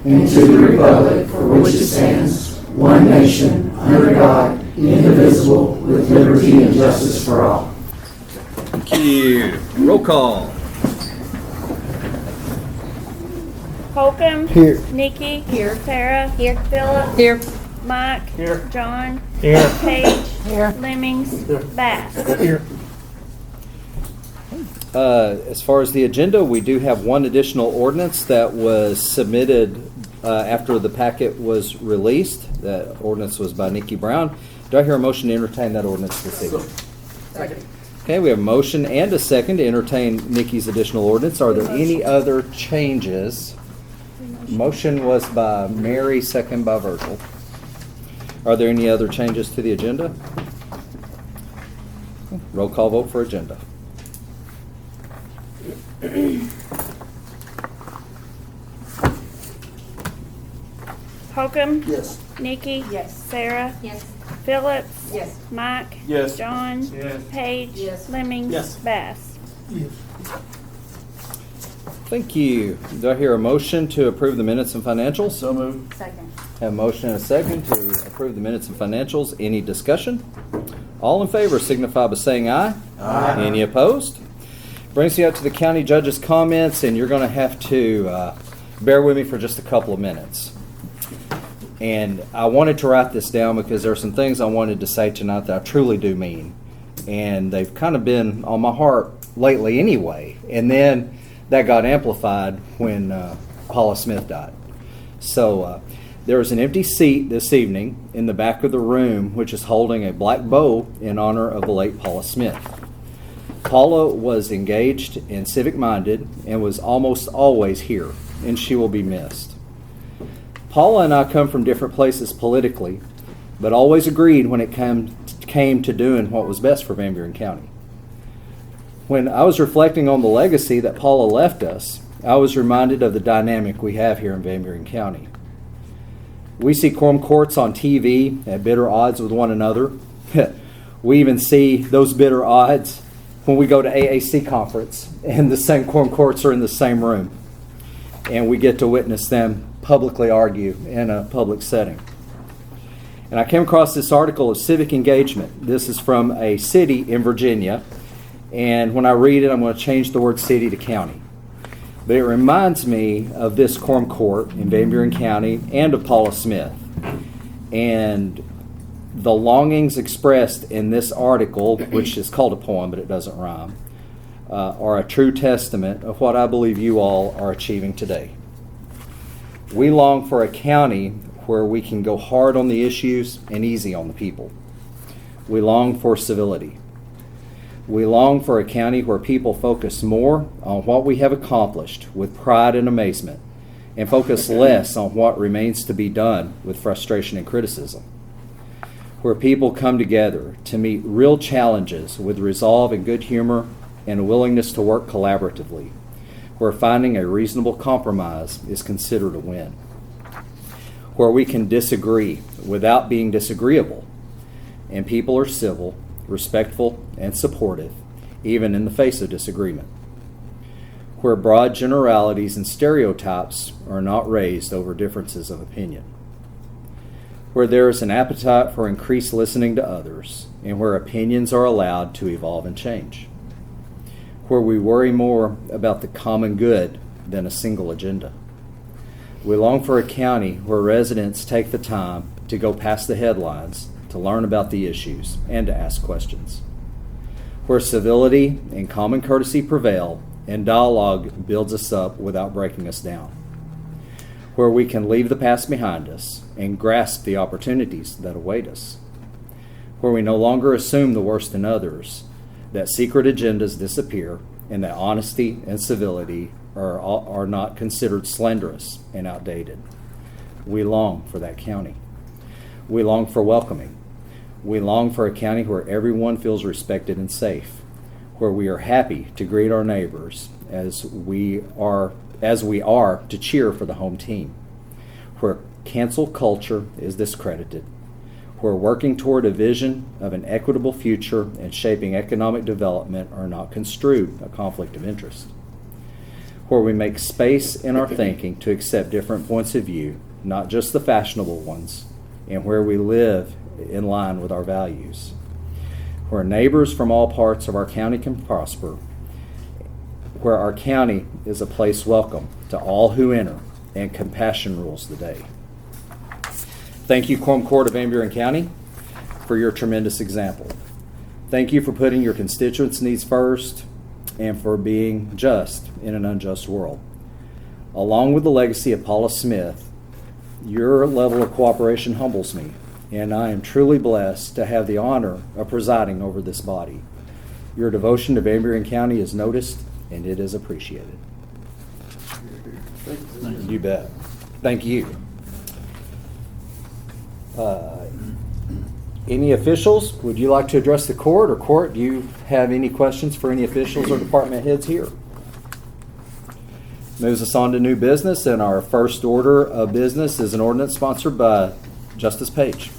and to the republic for which it stands, one nation, under God, indivisible, with liberty and justice for all. Thank you. Roll call. Holcomb. Here. Nikki. Here. Sarah. Here. Philip. Here. Mike. Here. John. Here. Paige. Here. Lemmings. Here. Bass. Here. As far as the agenda, we do have one additional ordinance that was submitted after the packet was released. That ordinance was by Nikki Brown. Do I hear a motion to entertain that ordinance this evening? Second. Okay, we have a motion and a second to entertain Nikki's additional ordinance. Are there any other changes? Motion was by Mary, second by Virgil. Are there any other changes to the agenda? Roll call vote for agenda. Holcomb. Yes. Nikki. Yes. Sarah. Yes. Phillips. Yes. Mike. Yes. John. Yes. Paige. Yes. Lemmings. Yes. Bass. Yes. Thank you. Do I hear a motion to approve the minutes and financials? So moved. Second. Have a motion and a second to approve the minutes and financials. Any discussion? All in favor signify by saying aye. Aye. Any opposed? Brings you up to the county judge's comments, and you're going to have to bear with me for just a couple of minutes. And I wanted to write this down because there are some things I wanted to say tonight that I truly do mean. And they've kind of been on my heart lately anyway. And then that got amplified when Paula Smith died. So there was an empty seat this evening in the back of the room, which is holding a black bow in honor of the late Paula Smith. Paula was engaged and civic-minded and was almost always here, and she will be missed. Paula and I come from different places politically, but always agreed when it came to doing what was best for Van Buren County. When I was reflecting on the legacy that Paula left us, I was reminded of the dynamic we have here in Van Buren County. We see quorum courts on TV at bitter odds with one another. We even see those bitter odds when we go to AAC conference and the same quorum courts are in the same room. And we get to witness them publicly argue in a public setting. And I came across this article of civic engagement. This is from a city in Virginia. And when I read it, I'm going to change the word city to county. But it reminds me of this quorum court in Van Buren County and of Paula Smith. And the longings expressed in this article, which is called a poem, but it doesn't rhyme, are a true testament of what I believe you all are achieving today. We long for a county where we can go hard on the issues and easy on the people. We long for civility. We long for a county where people focus more on what we have accomplished with pride and amazement, and focus less on what remains to be done with frustration and criticism. Where people come together to meet real challenges with resolve and good humor and a willingness to work collaboratively. Where finding a reasonable compromise is considered a win. Where we can disagree without being disagreeable, and people are civil, respectful, and supportive, even in the face of disagreement. Where broad generalities and stereotypes are not raised over differences of opinion. Where there is an appetite for increased listening to others, and where opinions are allowed to evolve and change. Where we worry more about the common good than a single agenda. We long for a county where residents take the time to go past the headlines, to learn about the issues, and to ask questions. Where civility and common courtesy prevail, and dialogue builds us up without breaking us down. Where we can leave the past behind us and grasp the opportunities that await us. Where we no longer assume the worst in others, that secret agendas disappear, and that honesty and civility are not considered slanderous and outdated. We long for that county. We long for welcoming. We long for a county where everyone feels respected and safe, where we are happy to greet our neighbors as we are to cheer for the home team, where cancel culture is discredited, where working toward a vision of an equitable future and shaping economic development are not construed a conflict of interest, where we make space in our thinking to accept different points of view, not just the fashionable ones, and where we live in line with our values, where neighbors from all parts of our county can prosper, where our county is a place welcome to all who enter, and compassion rules the day. Thank you, Quorum Court of Van Buren County, for your tremendous example. Thank you for putting your constituents' needs first and for being just in an unjust world. Along with the legacy of Paula Smith, your level of cooperation humbles me, and I am truly blessed to have the honor of presiding over this body. Your devotion to Van Buren County is noticed, and it is appreciated. You bet. Thank you. Any officials, would you like to address the court? Or court, do you have any questions for any officials or department heads here? Moves us on to new business, and our first order of business is an ordinance sponsored by Justice Page.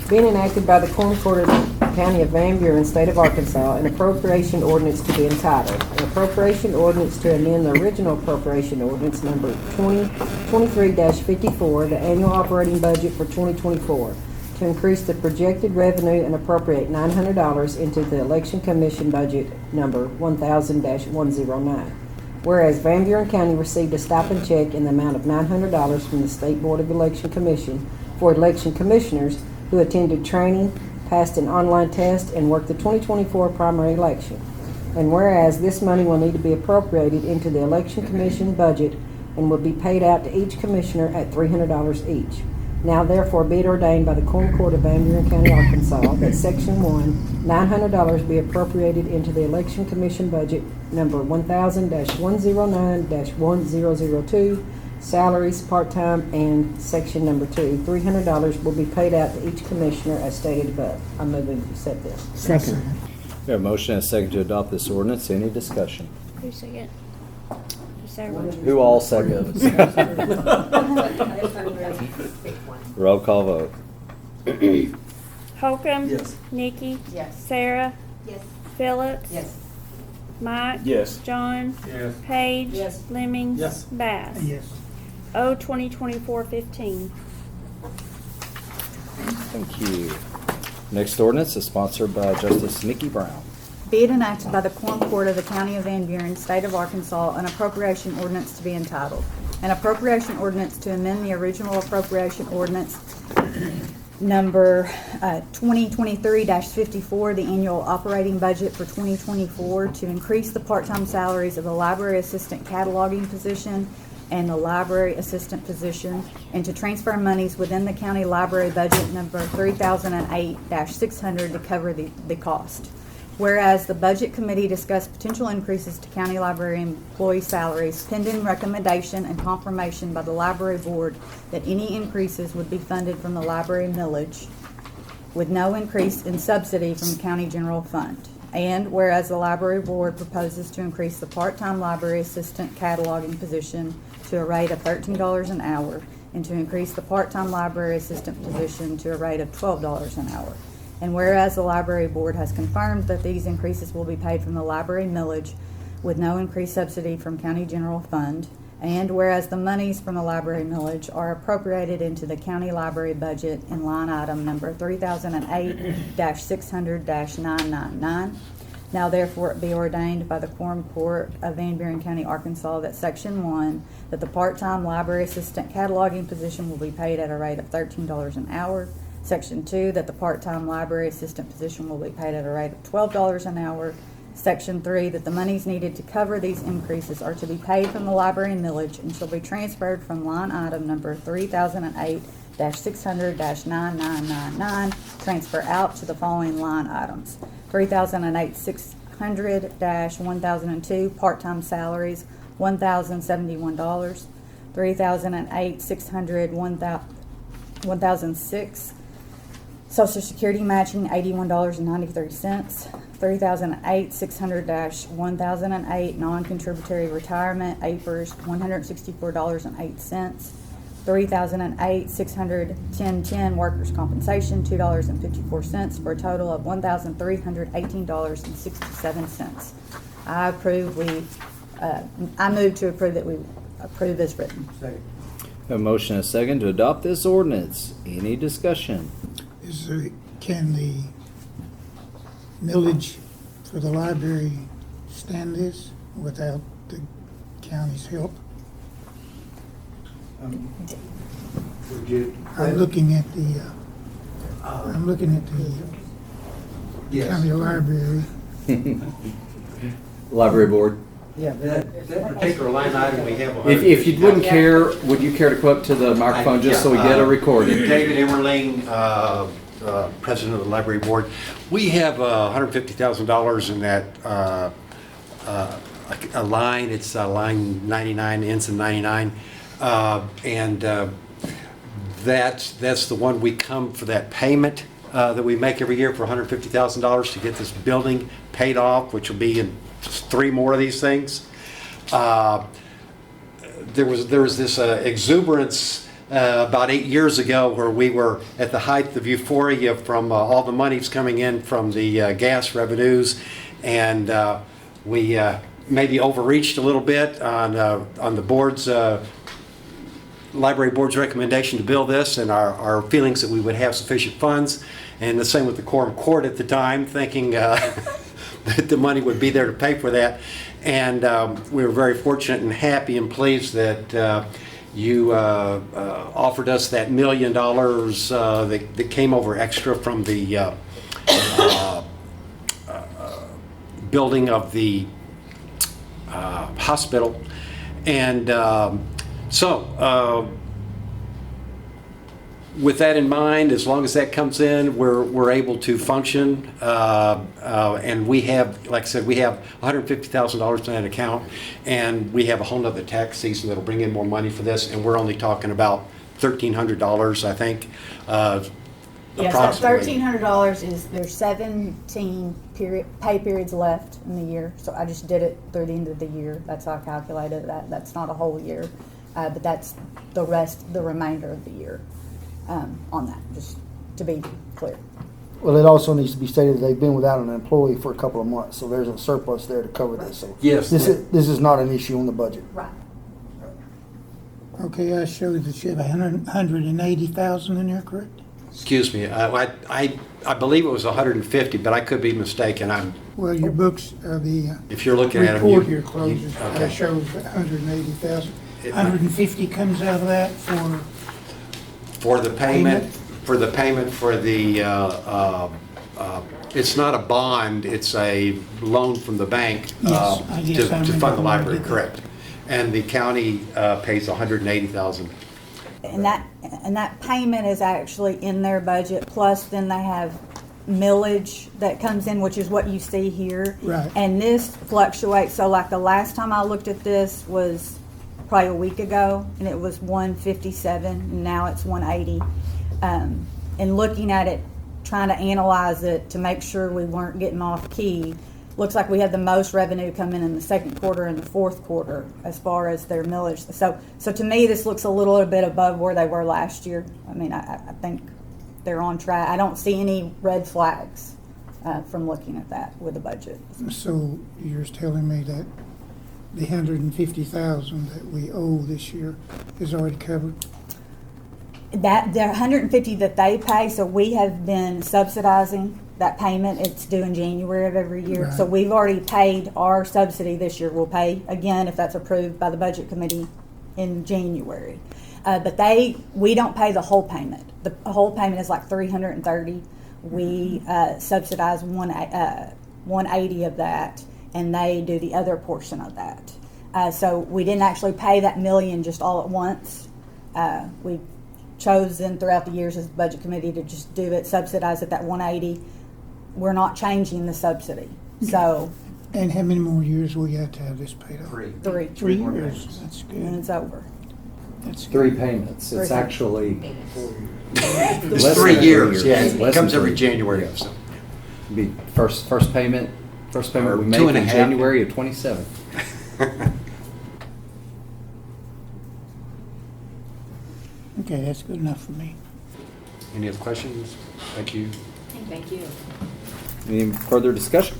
Being enacted by the Quorum Court of the County of Van Buren, State of Arkansas, an appropriation ordinance to be entitled, an appropriation ordinance to amend the original appropriation ordinance number 2023-54, the annual operating budget for 2024, to increase the projected revenue and appropriate $900 into the Election Commission budget number 1000-109. Whereas Van Buren County received a stipend check in the amount of $900 from the State Board of Election Commission for election commissioners who attended training, passed an online test, and worked the 2024 primary election. And whereas this money will need to be appropriated into the Election Commission budget and will be paid out to each commissioner at $300 each. Now therefore be it ordained by the Quorum Court of Van Buren County, Arkansas, that Section 1, $900 be appropriated into the Election Commission budget number 1000-109-1002, salaries, part-time, and Section number 2, $300 will be paid out to each commissioner as stated above. I'm moving to accept this. Second. We have a motion and a second to adopt this ordinance. Any discussion? Who second? Just everyone. Who all seconds? Roll call vote. Holcomb. Yes. Nikki. Yes. Sarah. Yes. Phillips. Yes. Mike. Yes. John. Yes. Page. Yes. Lemmings. Yes. Bass. Yes. O 2024-15. Thank you. Next ordinance is sponsored by Justice Nikki Brown. Be it enacted by the Quorum Court of the County of Van Buren, State of Arkansas, an appropriation ordinance to be entitled, an appropriation ordinance to amend the original appropriation ordinance number 2023-54, the annual operating budget for 2024, to increase the part-time salaries of the library assistant cataloging position and the library assistant position, and to transfer monies within the county library budget number 3008-600 to cover the cost. Whereas the Budget Committee discussed potential increases to county library employee salaries pending recommendation and confirmation by the Library Board that any increases would be funded from the library millage with no increase in subsidy from the county general fund. And whereas the Library Board proposes to increase the part-time library assistant cataloging position to a rate of $13 an hour and to increase the part-time library assistant position to a rate of $12 an hour. And whereas the Library Board has confirmed that these increases will be paid from the library millage with no increased subsidy from county general fund, and whereas the monies from the library millage are appropriated into the county library budget in line item number 3008-600-999, now therefore it be ordained by the Quorum Court of Van Buren County, Arkansas, that Section 1, that the part-time library assistant cataloging position will be paid at a rate of $13 an hour. Section 2, that the part-time library assistant position will be paid at a rate of $12 an hour. Section 3, that the monies needed to cover these increases are to be paid from the library millage and shall be transferred from line item number 3008-600-9999, transfer out to the following line items: 3008-600-1002, part-time salaries, $1,071, 3008-600, 1006, Social Security matching, $81.93. 3008-600-1008, non-contributory retirement, APRS, $164.08. 3008-600-1010, workers' compensation, $2.54, for a total of $1,318.67. I approve we I move to approve that we approve as written. A motion and a second to adopt this ordinance. Any discussion? Can the millage for the library stand this without the county's help? Would you? I'm looking at the Yes. county library. Library board. Yeah, that particular line item, we have. If you wouldn't care, would you care to come up to the microphone just so we get a recording? David Emmerling, President of the Library Board. We have $150,000 in that a line. It's line 99, ends in 99. And that's the one we come for that payment that we make every year for $150,000 to get this building paid off, which will be in just 3 more of these things. There was this exuberance about 8 years ago where we were at the height of euphoria from all the monies coming in from the gas revenues, and we maybe overreached a little bit on the board's library board's recommendation to build this, and our feelings that we would have sufficient funds, and the same with the Quorum Court at the time, thinking that the money would be there to pay for that. And we were very fortunate and happy and pleased that you offered us that $1 million that came over extra from the building of the hospital. And with that in mind, as long as that comes in, we're able to function, and we have, like I said, we have $150,000 in that account, and we have a whole nother tax season that'll bring in more money for this, and we're only talking about $1,300, I think. Yes, approximately. $1,300 is, there's 17 pay periods left in the year, so I just did it through the end of the year. That's how I calculated that. That's not a whole year, but that's the remainder of the year. On that, just to be clear. Well, it also needs to be stated that they've been without an employee for a couple of months, so there's a surplus there to cover this. So Yes. this is not an issue on the budget. Right. Okay, I showed that you have 180,000 in there, correct? Excuse me, I believe it was 150, but I could be mistaken. Well, your books, the If you're looking at them, report here closes, okay. it shows 180,000. It- 150 comes out of that For the payment for the, it's not a bond, it's a loan from the bank Yes, I guess I to fund the remember library, that. correct. And the county pays $180,000. And that payment is actually in their budget, plus then they have millage that comes in, which is what you see here. Right. And this fluctuates, so like the last time I looked at this was probably a week ago, and it was 157, and now it's 180. And looking at it, trying to analyze it to make sure we weren't getting off key, looks like we had the most revenue come in the second quarter and the fourth quarter as far as their millage. So to me, this looks a little bit above where they were last year. I mean, I think they're on track. I don't see any red flags from looking at that with the budget. So you're telling me that the 150,000 that we owe this year is already covered? That the 150 that they pay, so we have been subsidizing that payment. It's due in January of every year. Right. So we've already paid our subsidy this year. We'll pay again if that's approved by the budget committee in January. But we don't pay the whole payment. The whole payment is like $330. We subsidize 180 of that, and they do the other portion of that. So we didn't actually pay that $1 million just all at once. We've chosen throughout the years as the budget committee to just do it, subsidize at that 180. We're not changing the subsidy. So And how many more years we got to have this paid off? 3. 3, 3 years. That's and good. it's over. That's good. 3 payments. It's Three. actually It's less 3 than years, yeah. It's It less comes than every 3. January. So. Be first payment Or we make 2.5. in January of 27. Okay, that's good enough for me. Any other questions? Thank you. Thank you. Any further discussion?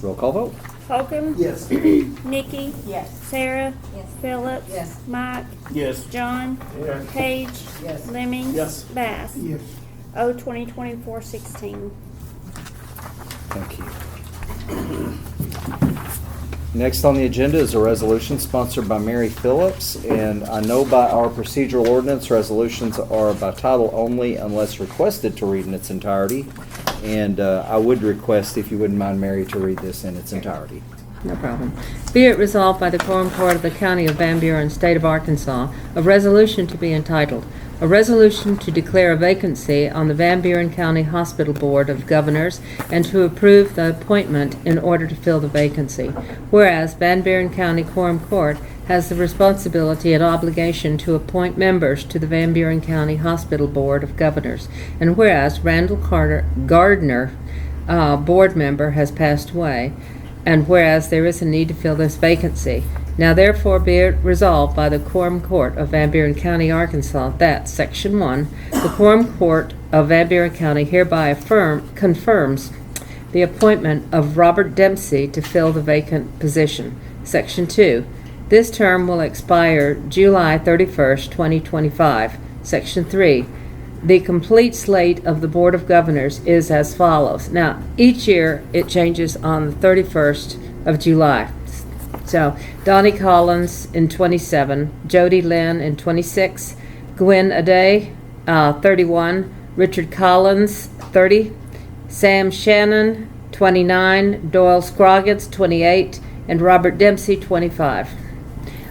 Roll call vote. Holcomb. Yes. Nikki. Yes. Sarah. Yes. Phillips. Yes. Mike. Yes. John. Yes. Page. Yes. Lemming. Yes. Bass. Yes. O 2024-16. Thank you. Next on the agenda is a resolution sponsored by Mary Phillips, and I know by our procedural ordinance, resolutions are by title only unless requested to read in its entirety. And I would request, if you wouldn't mind, Mary, to read this in its entirety. No problem. Be it resolved by the Quorum Court of the County of Van Buren, State of Arkansas, a resolution to be entitled, "A Resolution to Declare a Vacancy on the Van Buren County Hospital Board of Governors and to approve the appointment in order to fill the vacancy." Whereas Van Buren County Quorum Court has the responsibility and obligation to appoint members to the Van Buren County Hospital Board of Governors. And whereas Randall Gardner, board member, has passed away. And whereas there is a need to fill this vacancy, now therefore be it resolved by the Quorum Court of Van Buren County, Arkansas, that Section 1, the Quorum Court of Van Buren County hereby confirms the appointment of Robert Dempsey to fill the vacant position. Section 2, this term will expire July 31st, 2025. Section 3, the complete slate of the Board of Governors is as follows. Now, each year it changes on the 31st of July. So, Donnie Collins in 27, Jody Lynn in 26, Gwen Aday, 31, Richard Collins, 30, Sam Shannon, 29, Doyle Scroggins, 28, and Robert Dempsey, 25.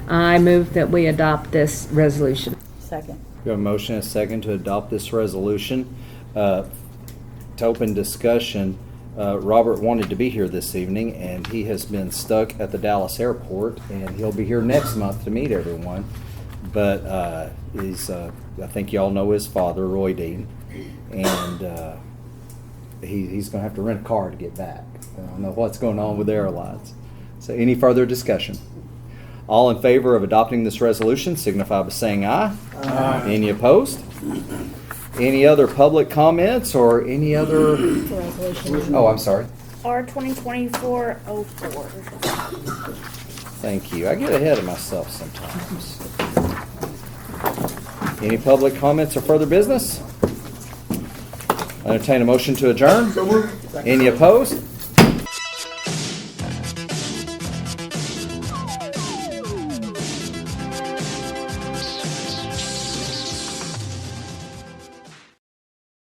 I move that we adopt this resolution. Second. We have a motion and a second to adopt this resolution. To open discussion, Robert wanted to be here this evening, and he has been stuck at the Dallas airport, and he'll be here next month to meet everyone. But he's, I think y'all know his father, Roy Dean, and he's going to have to rent a car to get back. I don't know what's going on with airlines. So any further discussion? All in favor of adopting this resolution signify by saying aye. Aye. Any opposed? Any other public comments or any other? Oh, I'm sorry. R 2024-04. Thank you. I get ahead of myself sometimes. Any public comments or further business? I entertain a motion to adjourn. Any opposed?